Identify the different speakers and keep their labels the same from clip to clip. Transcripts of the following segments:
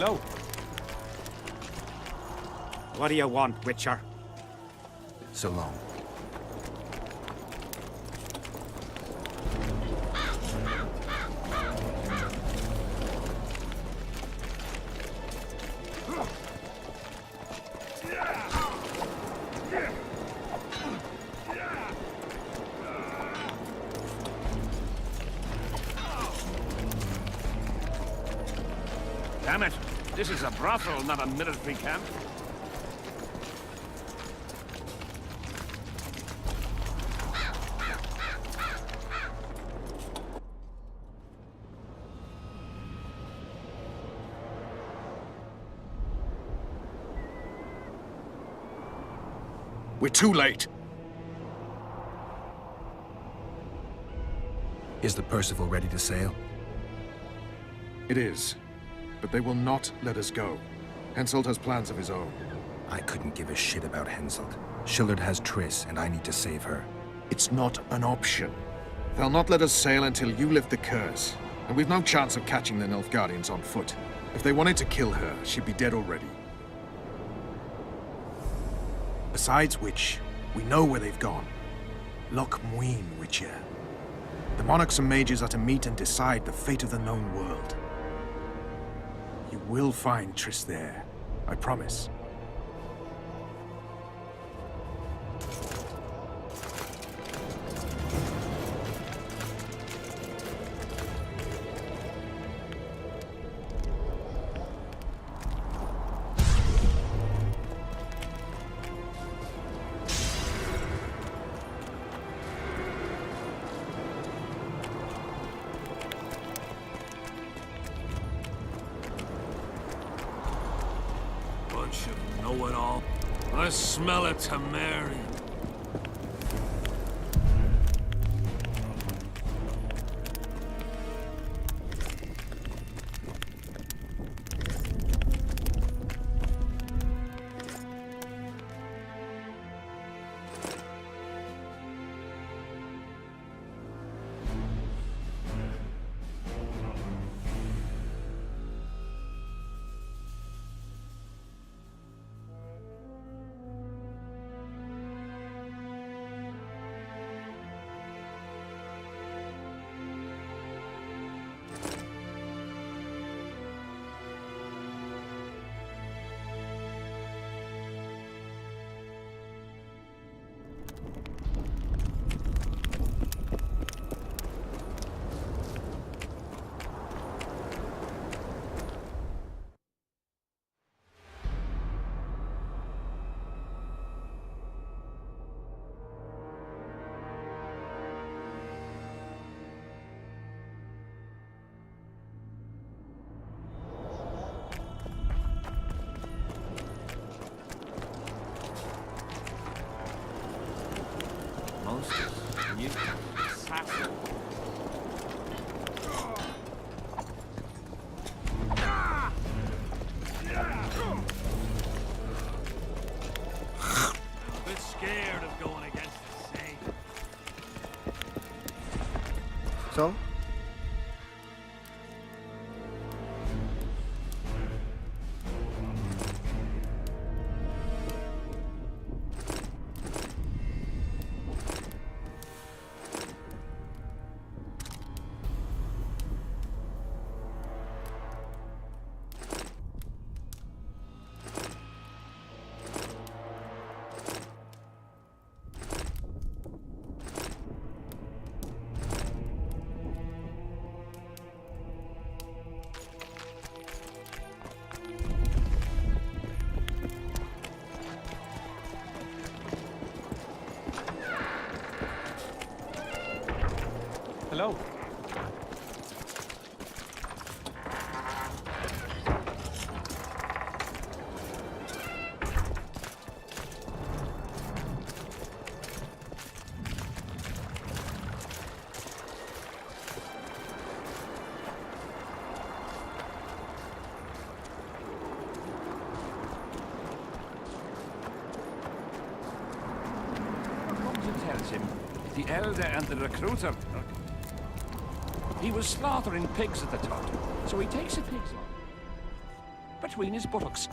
Speaker 1: Hello.
Speaker 2: What do you want, Witcher?
Speaker 3: So long.
Speaker 4: Damn it! This is a brothel, not a military camp.
Speaker 1: We're too late.
Speaker 3: Is the Percival ready to sail?
Speaker 1: It is. But they will not let us go. Henselt has plans of his own.
Speaker 3: I couldn't give a shit about Henselt. Shillard has Triss, and I need to save her.
Speaker 1: It's not an option. They'll not let us sail until you lift the curse. And we've no chance of catching the Nilfgaardians on foot. If they wanted to kill her, she'd be dead already. Besides which, we know where they've gone. Loch Muin, Witcher. The monarchs and mages are to meet and decide the fate of the known world. You will find Triss there, I promise.
Speaker 4: Bunch of know-it-all. I smell a Temerian. You assassin. I'm a bit scared of going against the Saint.
Speaker 3: So?
Speaker 1: Hello.
Speaker 4: Tells him the elder and the recruiter. He was slaughtering pigs at the top, so he takes a pig's life. between his buttocks.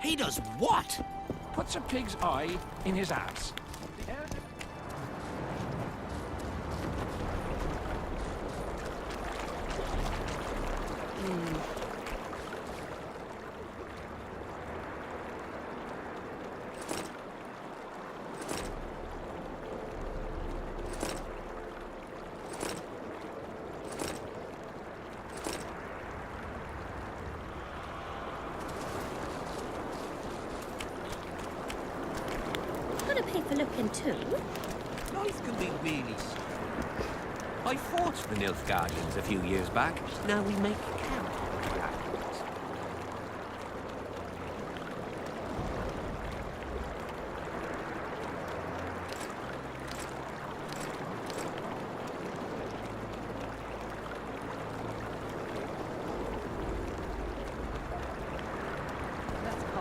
Speaker 2: He does what?
Speaker 4: Puts a pig's eye in his ass.
Speaker 5: Gonna pay for looking too.
Speaker 6: Life can be really strange. I fought the Nilfgaardians a few years back. Now we make camp.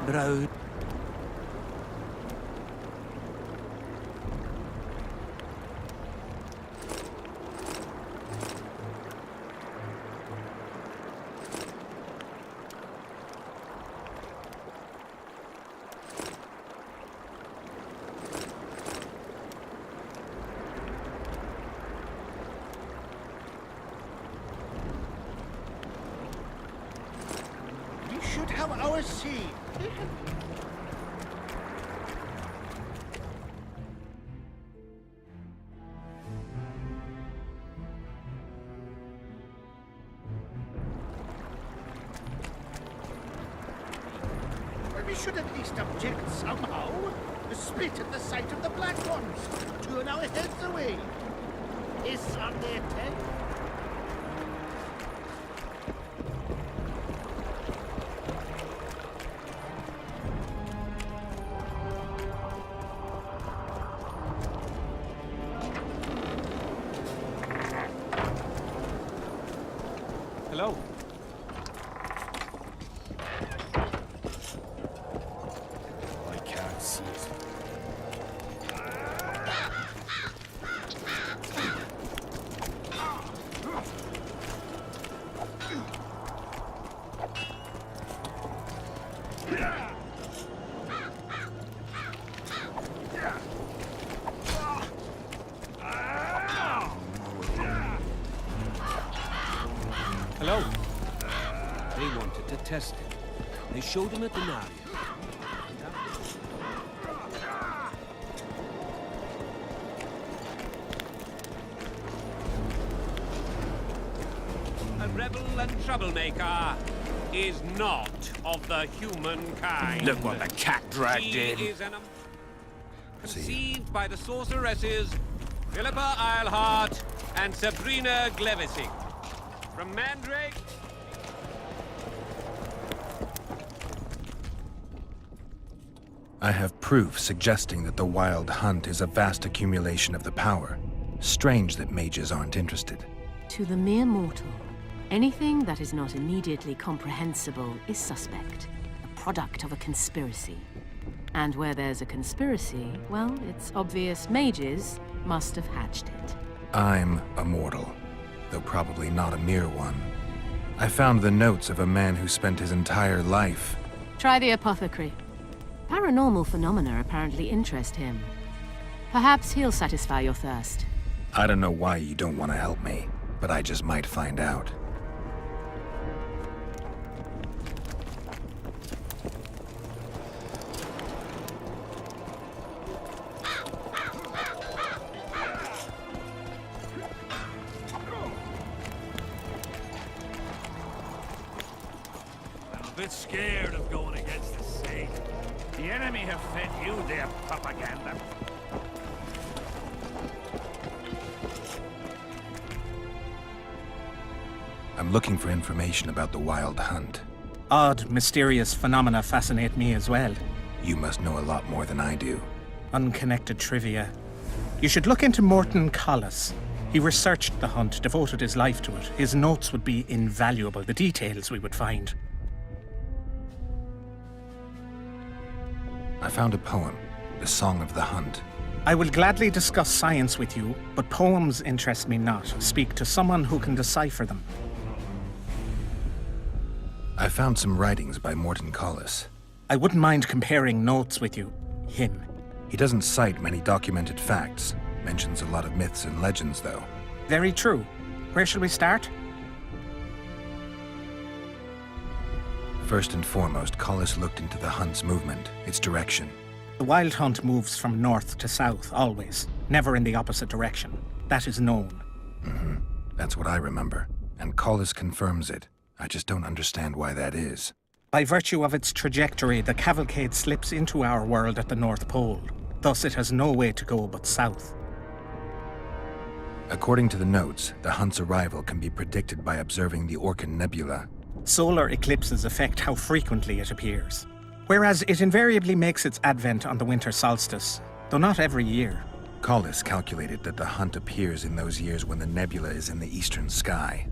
Speaker 6: Bro.
Speaker 2: We should have our sea. Well, we should at least object somehow. Spit at the sight of the black ones. 2 an hour heads away. Hiss on their tail.
Speaker 4: Hello.
Speaker 3: I can't see it.
Speaker 4: Hello.
Speaker 6: They wanted to test it. They showed him a denarius. A rebel and troublemaker is not of the human kind.
Speaker 4: Look what the cat dragged
Speaker 6: He
Speaker 4: in.
Speaker 6: is conceived by the sorceresses Philippa Eilhart and Sabrina Glevising. From Mandrake.
Speaker 3: I have proof suggesting that the Wild Hunt is a vast accumulation of the power. Strange that mages aren't interested.
Speaker 7: To the mere mortal, anything that is not immediately comprehensible is suspect, a product of a conspiracy. And where there's a conspiracy, well, it's obvious mages must have hatched it.
Speaker 3: I'm a mortal, though probably not a mere one. I found the notes of a man who spent his entire life.
Speaker 7: Try the apothecary. Paranormal phenomena apparently interest him. Perhaps he'll satisfy your thirst.
Speaker 3: I don't know why you don't want to help me, but I just might find out.
Speaker 4: I'm a bit scared of going against the sea. The enemy have fed you their propaganda.
Speaker 3: I'm looking for information about the Wild Hunt.
Speaker 8: Odd, mysterious phenomena fascinate me as well.
Speaker 3: You must know a lot more than I do.
Speaker 8: Unconnected trivia. You should look into Morton Collis. He researched the hunt, devoted his life to it. His notes would be invaluable, the details we would find.
Speaker 3: I found a poem, The Song of the Hunt.
Speaker 8: I will gladly discuss science with you, but poems interest me not. Speak to someone who can decipher them.
Speaker 3: I found some writings by Morton Collis.
Speaker 8: I wouldn't mind comparing notes with you. Him.
Speaker 3: He doesn't cite many documented facts. Mentions a lot of myths and legends, though.
Speaker 8: Very true. Where shall we start?
Speaker 3: First and foremost, Collis looked into the hunt's movement, its direction.
Speaker 8: The wild hunt moves from north to south, always. Never in the opposite direction. That is known.
Speaker 3: That's what I remember. And Collis confirms it. I just don't understand why that is.
Speaker 8: By virtue of its trajectory, the cavalcade slips into our world at the North Pole. Thus, it has no way to go but south.
Speaker 3: According to the notes, the hunt's arrival can be predicted by observing the Orcan Nebula.
Speaker 8: Solar eclipses affect how frequently it appears, whereas it invariably makes its advent on the winter solstice, though not every year.
Speaker 3: Collis calculated that the hunt appears in those years when the nebula is in the eastern sky.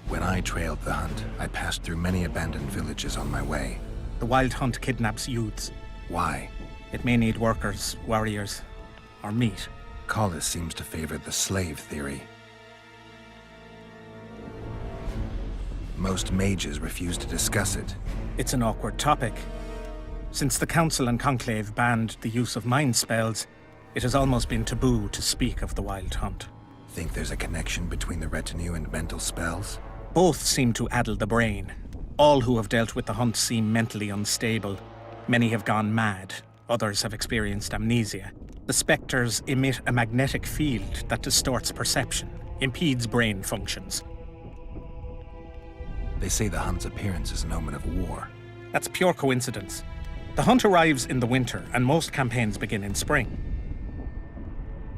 Speaker 3: When I trailed the hunt, I passed through many abandoned villages on my way.
Speaker 8: The wild hunt kidnaps youths.
Speaker 3: Why?
Speaker 8: It may need workers, warriors, or meat.
Speaker 3: Collis seems to favor the slave theory. Most mages refuse to discuss it.
Speaker 8: It's an awkward topic. Since the Council and Conclave banned the use of mind spells, it has almost been taboo to speak of the wild hunt.
Speaker 3: Think there's a connection between the retinue and mental spells?
Speaker 8: Both seem to addle the brain. All who have dealt with the hunt seem mentally unstable. Many have gone mad. Others have experienced amnesia. The spectres emit a magnetic field that distorts perception, impedes brain functions.
Speaker 3: They say the hunt's appearance is an omen of war.
Speaker 8: That's pure coincidence. The hunt arrives in the winter, and most campaigns begin in spring.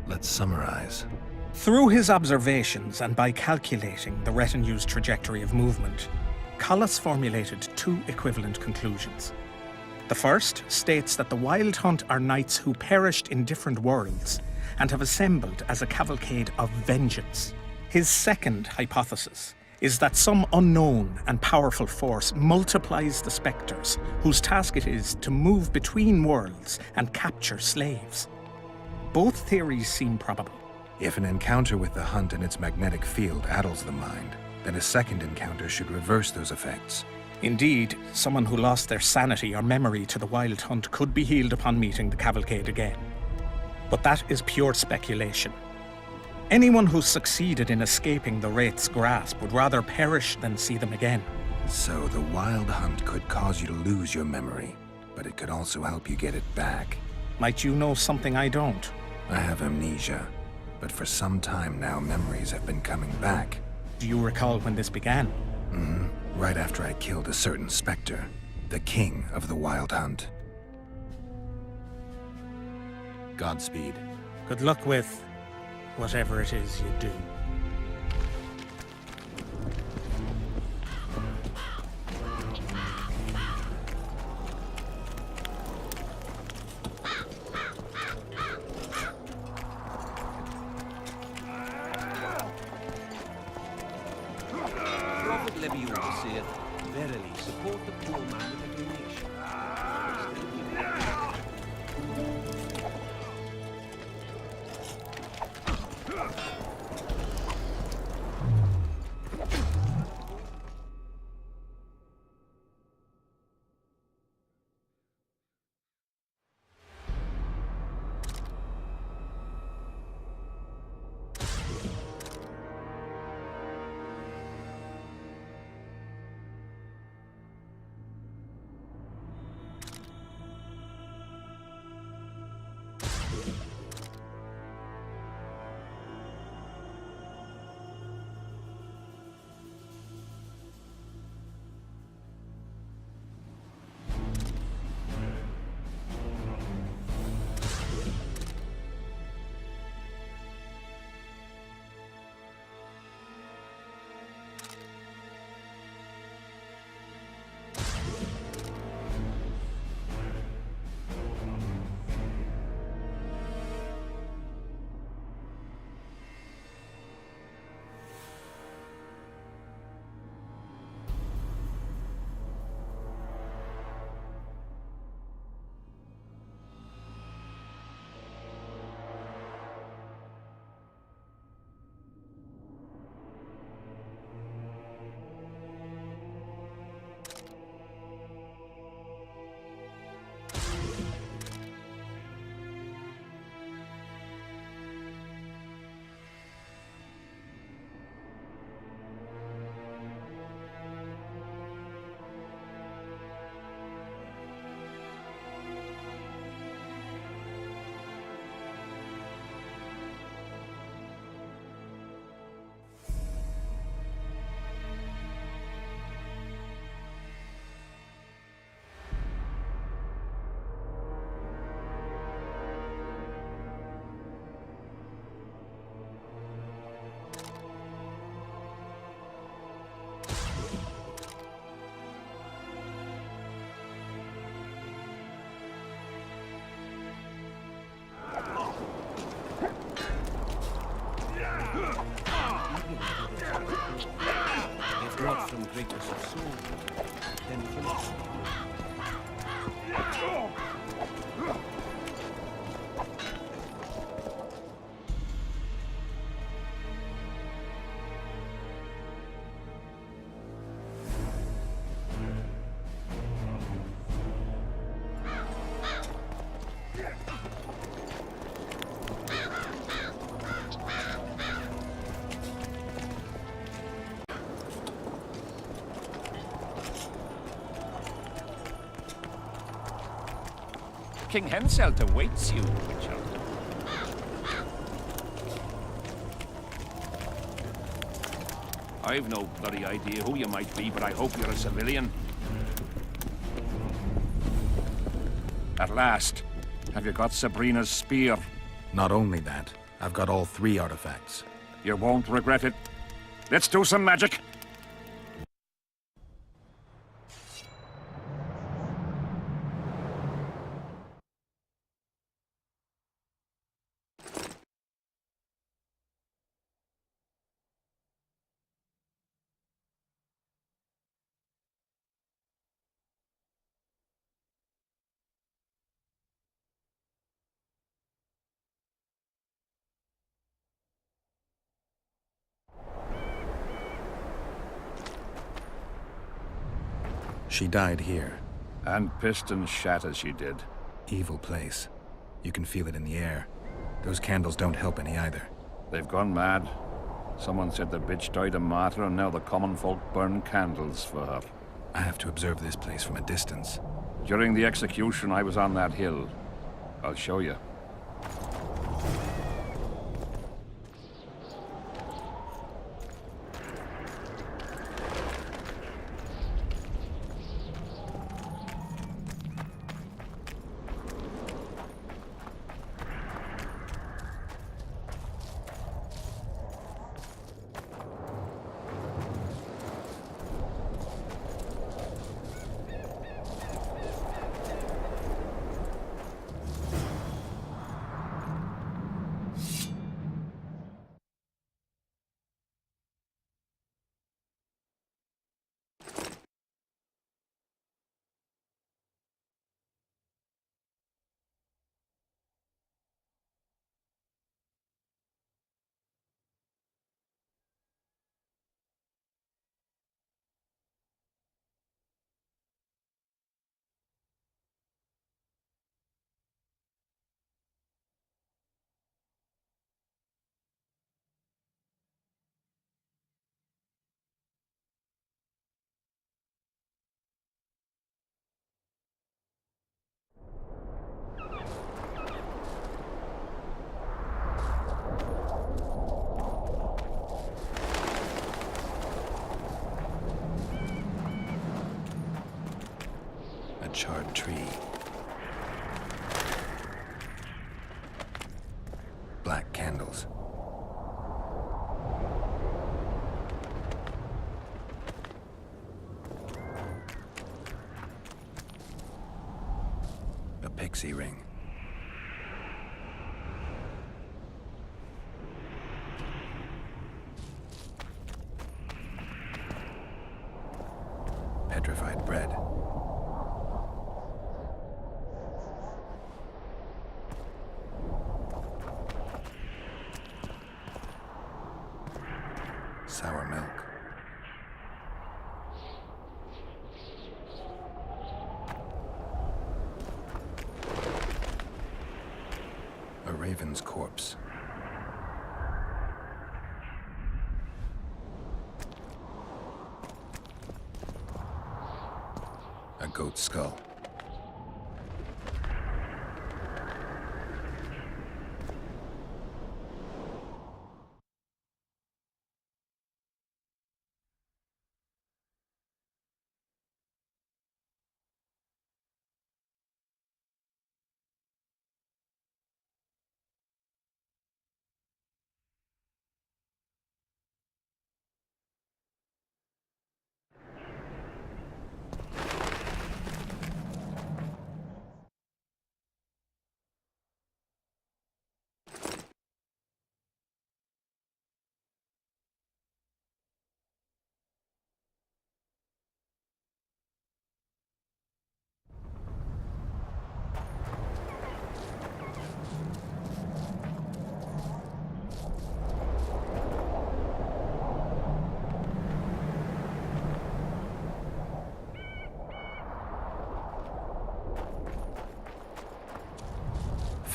Speaker 3: Let's summarize.
Speaker 8: Through his observations and by calculating the retinue's trajectory of movement, Collis formulated two equivalent conclusions. The first states that the wild hunt are knights who perished in different worlds and have assembled as a cavalcade of vengeance. His second hypothesis is that some unknown and powerful force multiplies the spectres, whose task it is to move between worlds and capture slaves. Both theories seem probable.
Speaker 3: If an encounter with the hunt and its magnetic field addles the mind, then a second encounter should reverse those effects.
Speaker 8: Indeed, someone who lost their sanity or memory to the wild hunt could be healed upon meeting the cavalcade again. But that is pure speculation. Anyone who succeeded in escaping the Wraith's grasp would rather perish than see them again.
Speaker 3: So the wild hunt could cause you to lose your memory, but it could also help you get it back.
Speaker 8: Might you know something I don't?
Speaker 3: I have amnesia, but for some time now memories have been coming back.
Speaker 8: Do you recall when this began?
Speaker 3: Right after I killed a certain spectre, the king of the wild hunt. Godspeed.
Speaker 8: Good luck with whatever it is you do.
Speaker 6: Prophet Leviathan said, verily, support the poor man with a donation. brought from greatness of soul, then philosophy.
Speaker 4: King Henselt awaits you, Witcher. I've no bloody idea who you might be, but I hope you're a civilian. At last, have you got Sabrina's spear?
Speaker 3: Not only that, I've got all 3 artifacts.
Speaker 4: You won't regret it. Let's do some magic.
Speaker 3: She died here.
Speaker 4: And piston shat as she did.
Speaker 3: Evil place. You can feel it in the air. Those candles don't help any either.
Speaker 4: They've gone mad. Someone said the bitch died a martyr, and now the common folk burn candles for her.
Speaker 3: I have to observe this place from a distance.
Speaker 4: During the execution, I was on that hill. I'll show you.
Speaker 3: A charred tree. Black candles. A pixie ring. Petrified bread. Sour milk. A raven's corpse. A goat's skull.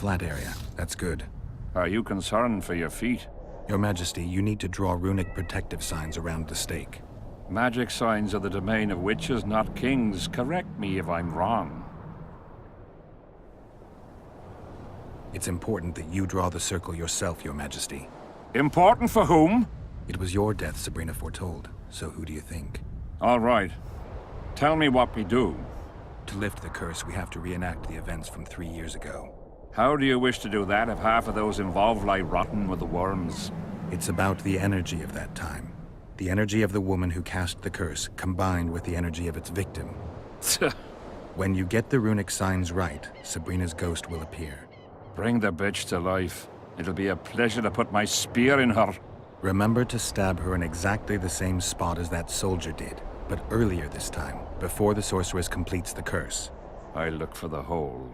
Speaker 3: flat area. That's good.
Speaker 4: Are you concerned for your feet?
Speaker 3: Your Majesty, you need to draw runic protective signs around the stake.
Speaker 4: Magic signs are the domain of witches, not kings. Correct me if I'm wrong.
Speaker 3: It's important that you draw the circle yourself, Your Majesty.
Speaker 4: Important for whom?
Speaker 3: It was your death Sabrina foretold, so who do you think?
Speaker 4: All right. Tell me what we do.
Speaker 3: To lift the curse, we have to reenact the events from 3 years ago.
Speaker 4: How do you wish to do that if half of those involved lie rotten with the worms?
Speaker 3: It's about the energy of that time. The energy of the woman who cast the curse, combined with the energy of its victim. When you get the runic signs right, Sabrina's ghost will appear.
Speaker 4: Bring the bitch to life. It'll be a pleasure to put my spear in her.
Speaker 3: Remember to stab her in exactly the same spot as that soldier did, but earlier this time, before the sorceress completes the curse.
Speaker 4: I'll look for the hole.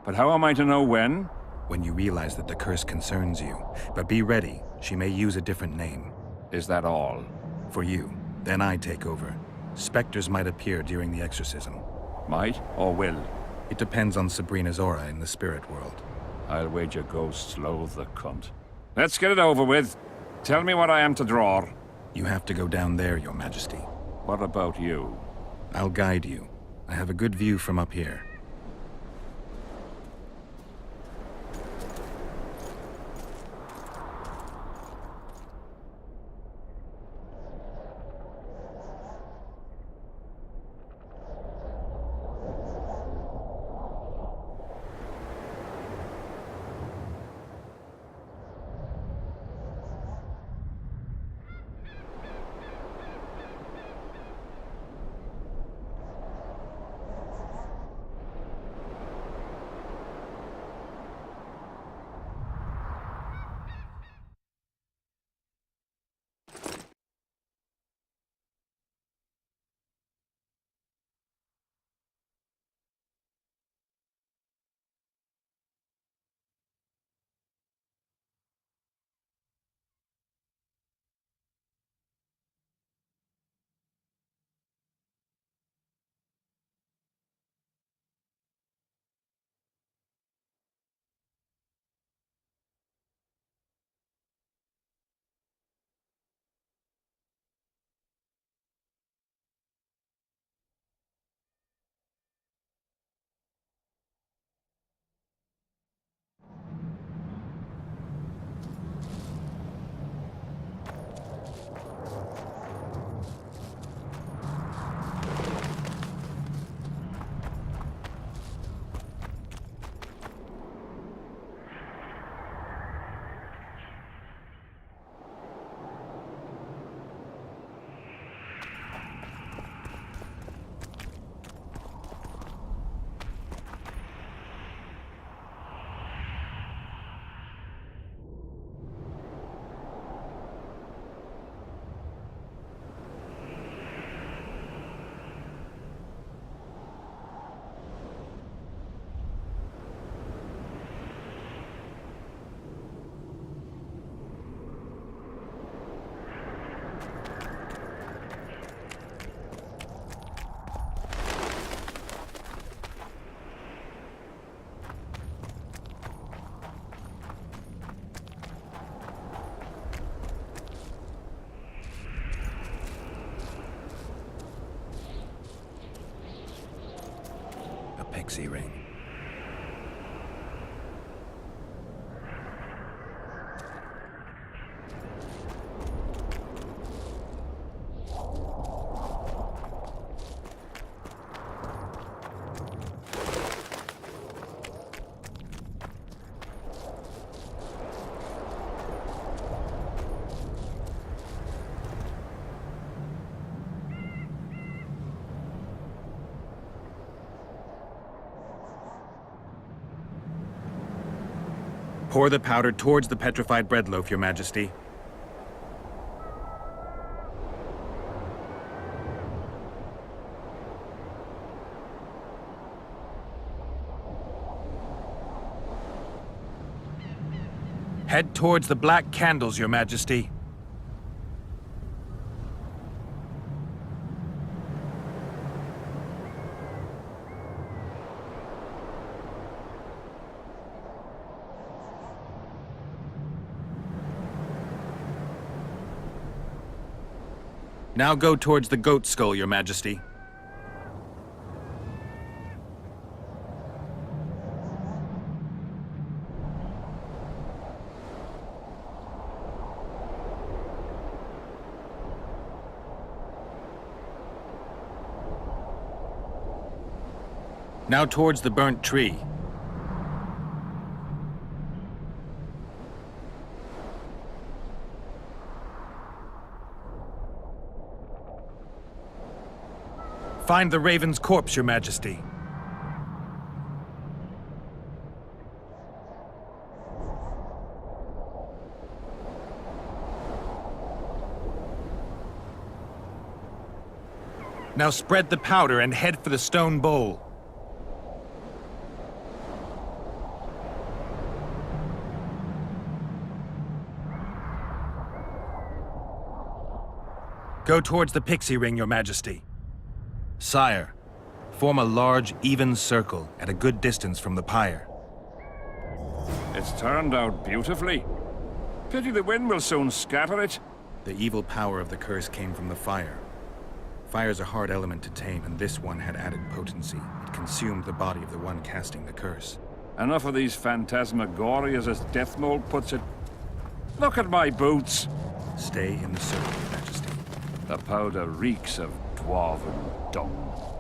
Speaker 4: But how am I to know when?
Speaker 3: When you realize that the curse concerns you. But be ready, she may use a different name.
Speaker 4: Is that all?
Speaker 3: For you. Then I take over. Specters might appear during the exorcism.
Speaker 4: Might or will?
Speaker 3: It depends on Sabrina's aura in the spirit world.
Speaker 4: I'll wager ghosts loathe the cunt. Let's get it over with. Tell me what I am to draw.
Speaker 3: You have to go down there, Your Majesty.
Speaker 4: What about you?
Speaker 3: I'll guide you. I have a good view from up here. Pixie ring. Pour the powder towards the petrified bread loaf, Your Majesty. Head towards the black candles, Your Majesty. Now go towards the goat skull, Your Majesty. Now towards the burnt tree. Find the raven's corpse, Your Majesty. Now spread the powder and head for the stone bowl. Go towards the pixie ring, Your Majesty. Sire, form a large, even circle at a good distance from the pyre.
Speaker 4: It's turned out beautifully. Pity the wind will soon scatter it.
Speaker 3: The evil power of the curse came from the fire. Fire's a hard element to tame, and this one had added potency. It consumed the body of the one casting the curse.
Speaker 4: Enough of these phantasmagorias, as Deathmold puts it. Look at my boots.
Speaker 3: Stay in the circle, Your Majesty.
Speaker 4: The powder reeks of dwarven dung.